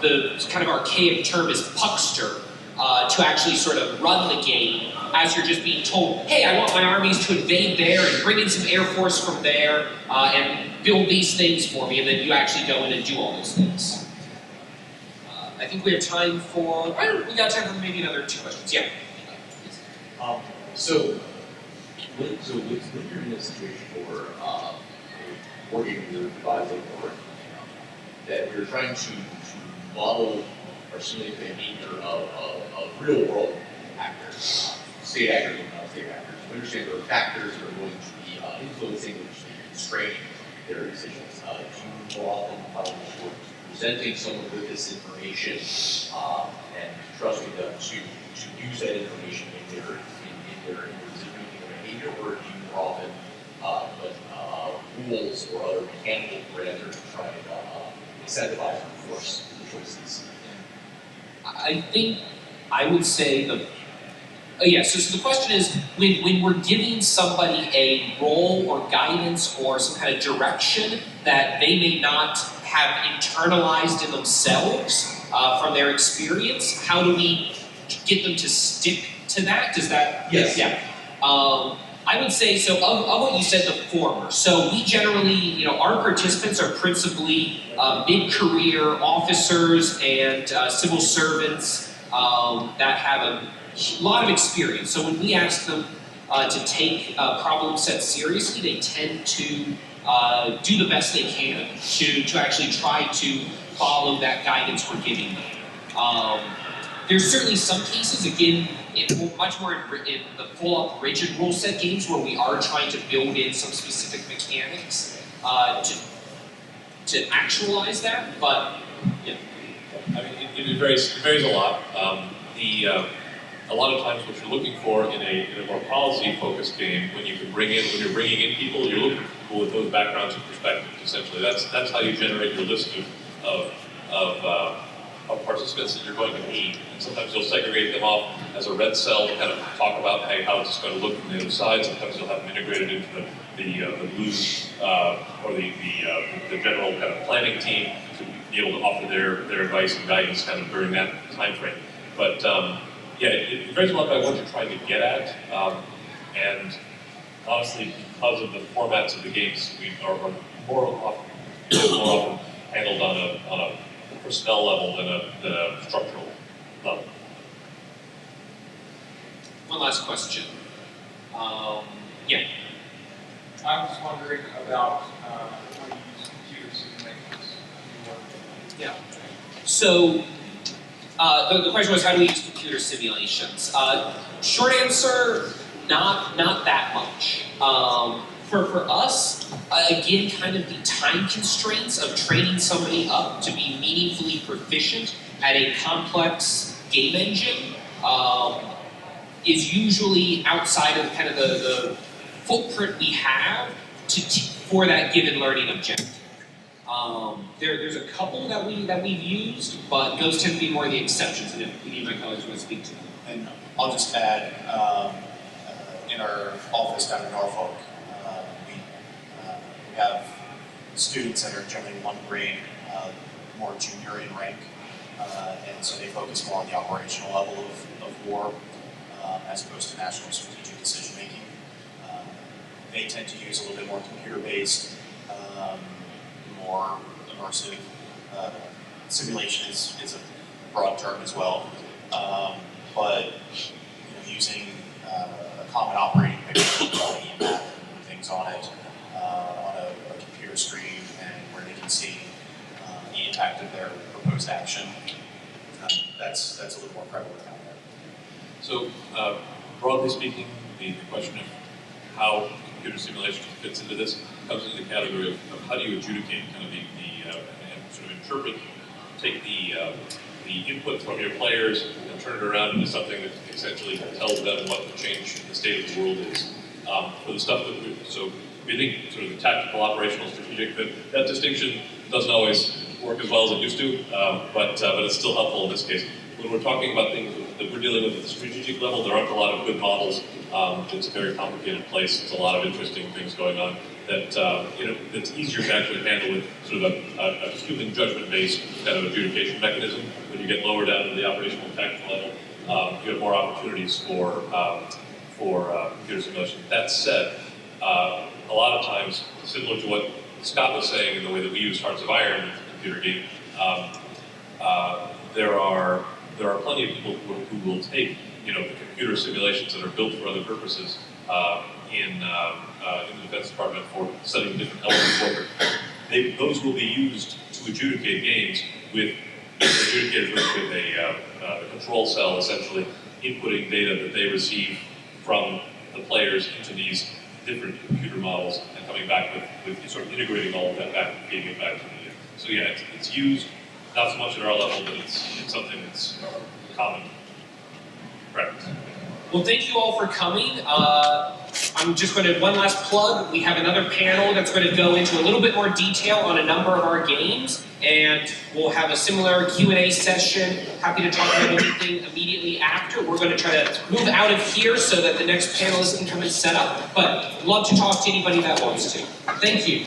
S1: the kind of archaic term is puckster, to actually sort of run the game as you're just being told, hey, I want my armies to invade there and bring in some air force from there and build these things for me, and then you actually go in and do all those things. I think we have time for, we got time for maybe another 2 questions. Yeah.
S13: So when you're in a situation where working with advising or that we're trying to model or simulate the behavior of real world actors, state actors and non-state actors, we understand there are factors that are going to be influencing or constraining their decisions. Do you more often presenting someone with this information and trusting them to use that information in their behavior, or do you more often put rules or other mechanical parameters to try and incentivize and enforce the choices?
S1: I think I would say so the question is, when we're giving somebody a role or guidance or some kind of direction that they may not have internalized in themselves from their experience, how do we get them to stick to that? Does that?
S13: Yes.
S1: Yeah. I would say, so of what you said, the former. So we generally, our participants are principally mid-career officers and civil servants that have a lot of experience. So when we ask them to take problem sets seriously, they tend to do the best they can to actually try to follow that guidance we're giving them. There's certainly some cases, again, much more in the full-up rigid rule set games where we are trying to build in some specific mechanics to actualize that, but yeah.
S2: I mean, it varies a lot. A lot of times what you're looking for in a more policy-focused game, when you're bringing in people, you're looking for people with those backgrounds and perspectives, essentially. That's how you generate your list of participants that you're going to need. And sometimes you'll segregate them off as a red cell to kind of talk about, hey, how it's going to look from the other side. Sometimes you'll have them integrated into the blue or the general kind of planning team to be able to offer their advice and guidance kind of during that time frame. But yeah, it varies a lot by what you're trying to get at. And honestly, because of the formats of the games, we are more often handled on a personnel level than a structural level.
S1: One last question. Yeah.
S14: I was wondering about how you use computer simulations.
S1: Yeah. So the question was, how do we use computer simulations? Short answer, not that much. For us, again, kind of the time constraints of training somebody up to be meaningfully proficient at a complex game engine is usually outside of kind of the footprint we have for that given learning objective. There's a couple that we've used, but those tend to be more the exceptions, and if any of my colleagues want to speak to them.
S4: And I'll just add, in our office down in Norfolk, we have students that are generally one grade, more junior in rank, and so they focus more on the operational level of war as opposed to national strategic decision making. They tend to use a little bit more computer-based, more immersive. Simulation is a broad term as well, but using a common operating picture, map, and things on it, on a computer screen, and where they can see the impact of their proposed action. That's a little more prevalent out there.
S2: So, broadly speaking, the question of how computer simulation fits into this, comes into the category of how do you adjudicate kind of and sort of interpret, take the input from your players and turn it around into something that essentially tells them what the change in the state of the world is. For the stuff that we think sort of the tactical, operational, strategic, that distinction doesn't always work as well as it used to, but it's still helpful in this case. When we're talking about things that we're dealing with at the strategic level, there aren't a lot of good models. It's a very complicated place. There's a lot of interesting things going on that that's easier to actually handle with sort of a human judgment-based kind of adjudication mechanism. When you get lower down to the operational and tactical level, you have more opportunities for computer simulation. That said, a lot of times, similar to what Scott was saying in the way that we use Hearts of Iron in the computer game, there are plenty of people who will take the computer simulations that are built for other purposes in the Defense Department for studying different elements of warfare. Those will be used to adjudicate games with adjudicators with a control cell essentially inputting data that they receive from the players into these different computer models and coming back with sort of integrating all of that back and feeding it back to the so yeah, it's used not so much at our level, but it's something that's common practice.
S1: Well, thank you all for coming. I'm just going to, one last plug, we have another panel that's going to go into a little bit more detail on a number of our games, and we'll have a similar Q&A session. Happy to talk about anything immediately after. We're going to try to move out of here so that the next panelist can come and set up, but love to talk to anybody that wants to. Thank you.